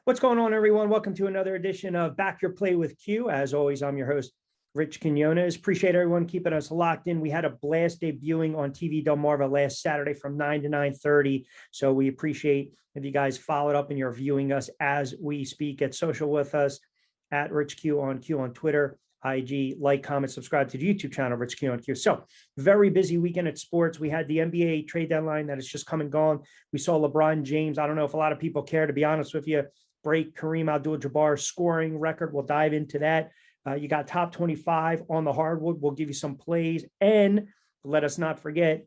What's going on, everyone? Welcome to another edition of Back Your Play with Q. As always, I'm your host, Rich Quinones. Appreciate everyone keeping us locked in. We had a blast debuting on TV Delmarva last Saturday from 9 to 9:30. So we appreciate if you guys followed up and you're viewing us as we speak. Get social with us at Rich Q on Twitter, IG, like, comment, subscribe to the YouTube channel, Rich Q on Q. So very busy weekend at sports. We had the NBA trade deadline that has just come and gone. We saw LeBron James. I don't know if a lot of people care, to be honest with you, break Kareem Abdul-Jabbar scoring record. We'll dive into that. You got top 25 on the hardwood. We'll give you some plays. And let us not forget,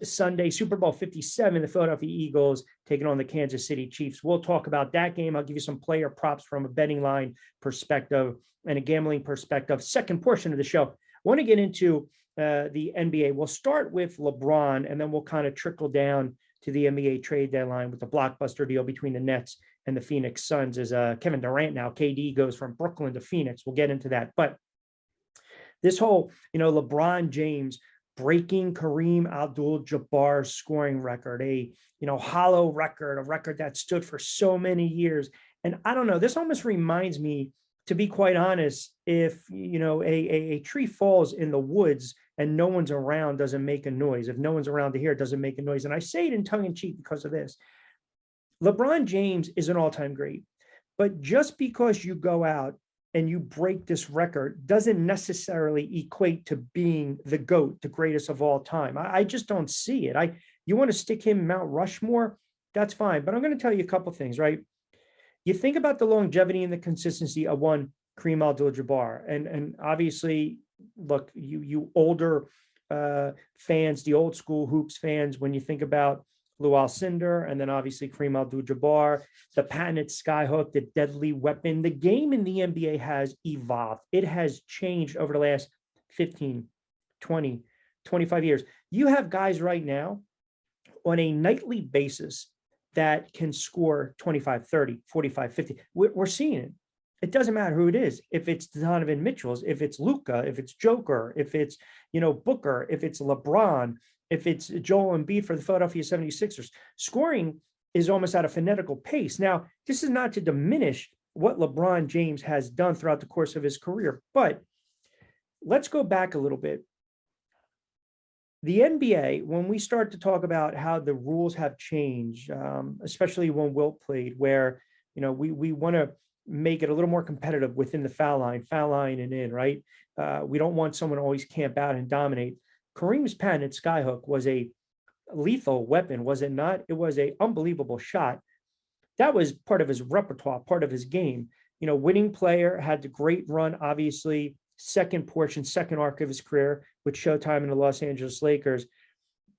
Sunday, Super Bowl 57, the Philadelphia Eagles taking on the Kansas City Chiefs. We'll talk about that game. I'll give you some player props from a betting line perspective and a gambling perspective. Second portion of the show, I want to get into the NBA. We'll start with LeBron, and then we'll kind of trickle down to the NBA trade deadline with the blockbuster deal between the Nets and the Phoenix Suns as Kevin Durant now, KD, goes from Brooklyn to Phoenix. We'll get into that. But this whole, LeBron James breaking Kareem Abdul-Jabbar's scoring record, a hollow record, a record that stood for so many years. And I don't know, this almost reminds me, to be quite honest, if, a tree falls in the woods and no one's around, doesn't make a noise. If no one's around to hear, it doesn't make a noise. And I say it in tongue in cheek because of this. LeBron James is an all-time great, but just because you go out and you break this record doesn't necessarily equate to being the GOAT, the greatest of all time. I just don't see it. You want to stick him in Mount Rushmore, that's fine. But I'm going to tell you a couple of things, right? You think about the longevity and the consistency of one Kareem Abdul-Jabbar, and obviously, look, you older fans, the old school hoops fans, when you think about Lou Alcindor, and then obviously Kareem Abdul-Jabbar, the patented skyhook, the deadly weapon. The game in the NBA has evolved. It has changed over the last 15, 20, 25 years. You have guys right now on a nightly basis that can score 25, 30, 45, 50. We're seeing it. It doesn't matter who it is. If it's Donovan Mitchell's, if it's Luka, if it's Joker, if it's, Booker, if it's LeBron, if it's Joel Embiid for the Philadelphia 76ers, scoring is almost at a phonetical pace. Now, this is not to diminish what LeBron James has done throughout the course of his career, but let's go back a little bit. The NBA, when we start to talk about how the rules have changed, especially when Wilt played, where, we want to make it a little more competitive within the foul line and in, right? We don't want someone to always camp out and dominate. Kareem's patented skyhook was a lethal weapon, was it not? It was an unbelievable shot. That was part of his repertoire, part of his game. Winning player, had the great run, obviously, second arc of his career with Showtime in the Los Angeles Lakers.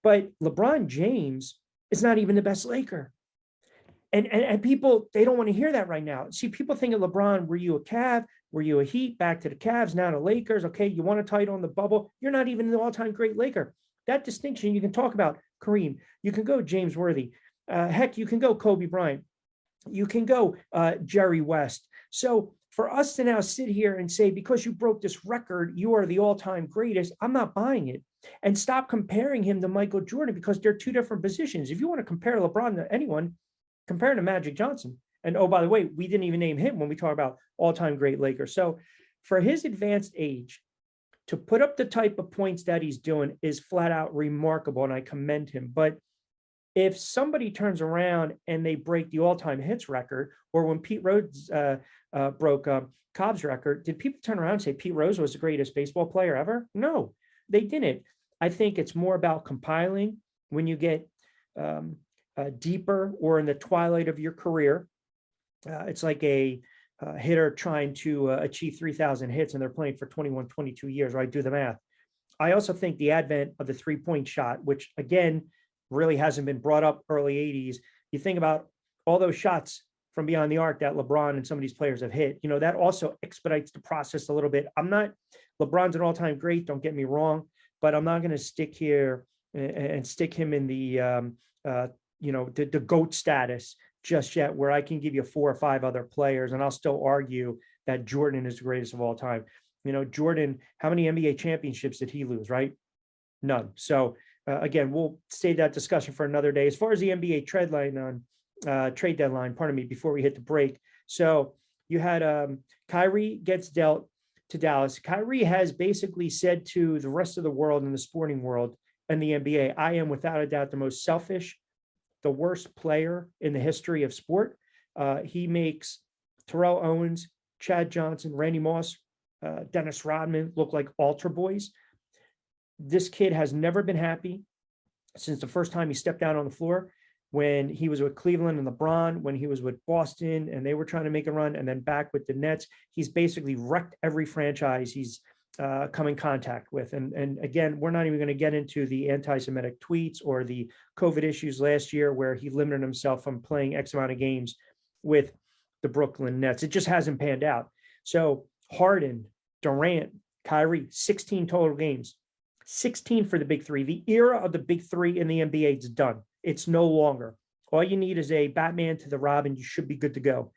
But LeBron James is not even the best Laker. And people, they don't want to hear that right now. See, people think of LeBron, were you a Cav? Were you a Heat? Back to the Cavs, now to Lakers. Okay, you want a title on the bubble. You're not even the all-time great Laker. That distinction, you can talk about Kareem. You can go James Worthy. Heck, you can go Kobe Bryant. You can go Jerry West. So for us to now sit here and say, because you broke this record, you are the all-time greatest, I'm not buying it. And stop comparing him to Michael Jordan, because they're two different positions. If you want to compare LeBron to anyone, compare him to Magic Johnson. And oh, by the way, we didn't even name him when we talk about all-time great Lakers. So for his advanced age, to put up the type of points that he's doing is flat out remarkable, and I commend him. But if somebody turns around and they break the all-time hits record, or when Pete Rose broke Cobb's record, did people turn around and say Pete Rose was the greatest baseball player ever? No, they didn't. I think it's more about compiling when you get deeper or in the twilight of your career. It's like a hitter trying to achieve 3,000 hits, and they're playing for 21, 22 years, right? Do the math. I also think the advent of the three-point shot, which again, really hasn't been brought up early 80s. You think about all those shots from beyond the arc that LeBron and some of these players have hit, that also expedites the process a little bit. LeBron's an all-time great, don't get me wrong, but I'm not going to stick here and stick him in the GOAT status just yet, where I can give you 4 or 5 other players, and I'll still argue that Jordan is the greatest of all time. Jordan, how many NBA championships did he lose, right? None. So again, we'll save that discussion for another day. As far as the NBA trade line trade deadline, pardon me, before we hit the break. So you had Kyrie gets dealt to Dallas. Kyrie has basically said to the rest of the world in the sporting world and the NBA, I am without a doubt the most selfish, the worst player in the history of sport. He makes Terrell Owens, Chad Johnson, Randy Moss, Dennis Rodman look like altar boys. This kid has never been happy since the first time he stepped out on the floor, when he was with Cleveland and LeBron, when he was with Boston and they were trying to make a run, and then back with the Nets. He's basically wrecked every franchise he's come in contact with. And again, we're not even going to get into the anti-Semitic tweets or the COVID issues last year where he limited himself from playing X amount of games with the Brooklyn Nets. It just hasn't panned out. So Harden, Durant, Kyrie, 16 total games, 16 for the big three. The era of the big three in the NBA is done. It's no longer. All you need is a Batman to the Robin. You should be good to go.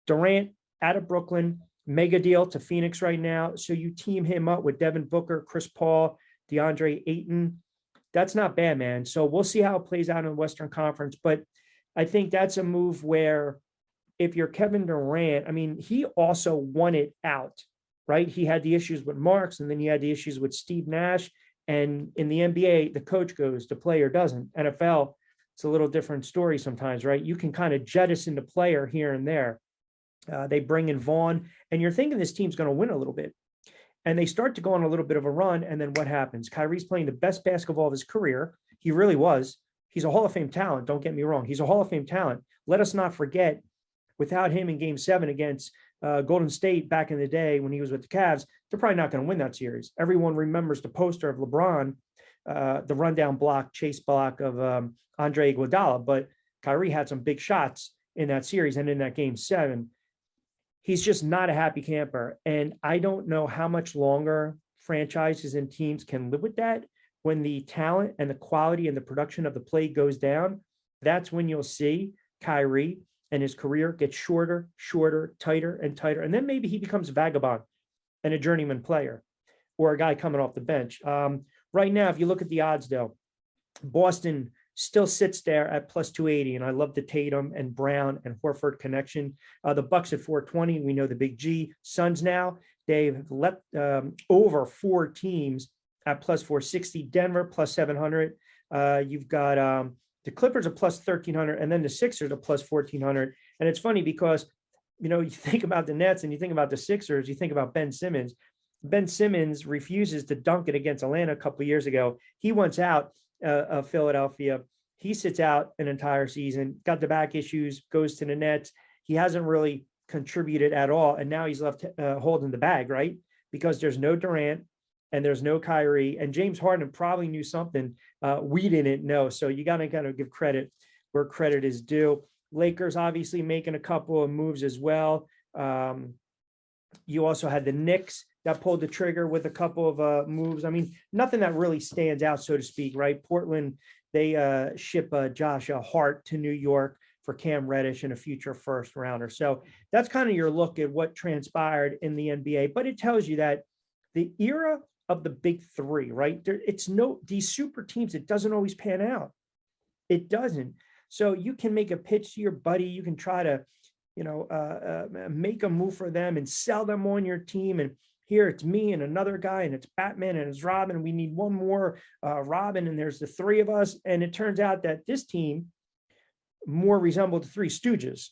Durant out of Brooklyn, mega deal to Phoenix right now. So you team him up with Devin Booker, Chris Paul, DeAndre Ayton. That's not bad, man. So we'll see how it plays out in the Western Conference. But I think that's a move where if you're Kevin Durant, I mean, he also won it out, right? He had the issues with Marks, and then he had the issues with Steve Nash. And in the NBA, the coach goes, the player doesn't. NFL, it's a little different story sometimes, right? You can kind of jettison the player here and there. They bring in Vaughn, and you're thinking this team's going to win a little bit. And they start to go on a little bit of a run, and then what happens? Kyrie's playing the best basketball of his career. He really was. He's a Hall of Fame talent. Don't get me wrong. He's a Hall of Fame talent. Let us not forget, without him in Game 7 against Golden State back in the day when he was with the Cavs, they're probably not going to win that series. Everyone remembers the poster of LeBron, the rundown block, chase block of Andre Iguodala, but Kyrie had some big shots in that series and in that Game 7. He's just not a happy camper. And I don't know how much longer franchises and teams can live with that. When the talent and the quality and the production of the play goes down, that's when you'll see Kyrie and his career gets shorter, tighter, and tighter. And then maybe he becomes a vagabond and a journeyman player or a guy coming off the bench. Right now, if you look at the odds, though, Boston still sits there at plus 280. And I love the Tatum and Brown and Horford connection. The Bucks at 420. We know the big G. Suns now, they've left over 4 teams at plus 460. Denver plus 700. You've got the Clippers are plus 1,300, and then the Sixers are plus 1,400. And it's funny because, you know, you think about the Nets and you think about the Sixers, you think about Ben Simmons. Ben Simmons refuses to dunk it against Atlanta a couple of years ago. He wants out of Philadelphia. He sits out an entire season, got the back issues, goes to the Nets. He hasn't really contributed at all. And now he's left holding the bag, right? Because there's no Durant and there's no Kyrie, and James Harden probably knew something we didn't know. So you got to kind of give credit where credit is due. Lakers obviously making a couple of moves as well. You also had the Knicks that pulled the trigger with a couple of moves. I mean, nothing that really stands out, so to speak, right? Portland, they ship Josh Hart to New York for Cam Reddish and a future first rounder. So that's kind of your look at what transpired in the NBA. But it tells you that the era of the big three, right? It's no, these super teams, it doesn't always pan out. It doesn't. So you can make a pitch to your buddy. You can try to, you know, make a move for them and sell them on your team. And here it's me and another guy, and it's Batman and it's Robin. We need one more Robin, and there's the 3 of us. And it turns out that this team more resembled the Three Stooges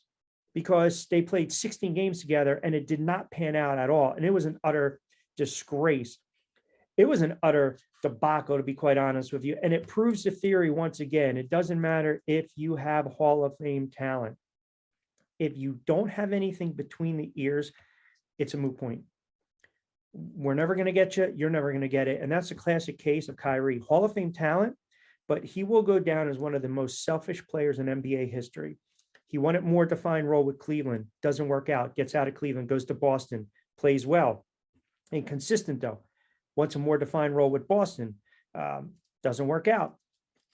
because they played 16 games together and it did not pan out at all. And it was an utter disgrace. It was an utter debacle, to be quite honest with you. And it proves the theory once again. It doesn't matter if you have Hall of Fame talent. If you don't have anything between the ears, it's a moot point. We're never going to get you. You're never going to get it. And that's a classic case of Kyrie. Hall of Fame talent, but he will go down as one of the most selfish players in NBA history. He wanted more defined role with Cleveland. Doesn't work out. Gets out of Cleveland, goes to Boston, plays well. Inconsistent, though. Wants a more defined role with Boston. Doesn't work out.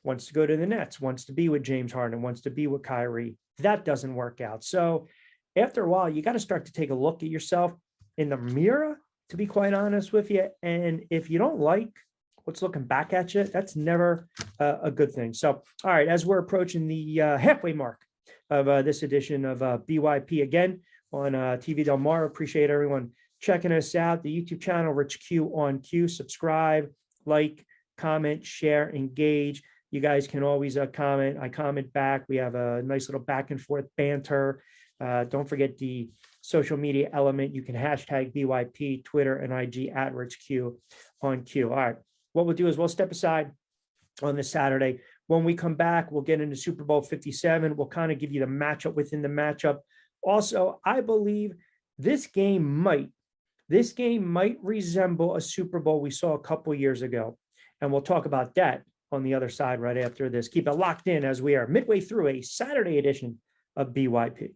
Wants to go to the Nets. Wants to be with James Harden. Wants to be with Kyrie. That doesn't work out. So after a while, you got to start to take a look at yourself in the mirror, to be quite honest with you. And if you don't like what's looking back at you, that's never a good thing. So, all right, as we're approaching the halfway mark of this edition of BYP again on TV Del Mar. Appreciate everyone checking us out. The YouTube channel, Rich Q on Q. Subscribe, like, comment, share, engage. You guys can always comment. I comment back. We have a nice little back and forth banter. Don't forget the social media element. You can hashtag BYP, Twitter, and IG at Rich Q on Q. All right. What we'll do is we'll step aside on this Saturday. When we come back, we'll get into Super Bowl 57. We'll kind of give you the matchup within the matchup. Also, I believe this game might resemble a Super Bowl we saw a couple years ago. And we'll talk about that on the other side right after this. Keep it locked in as we are midway through a Saturday edition of BYP.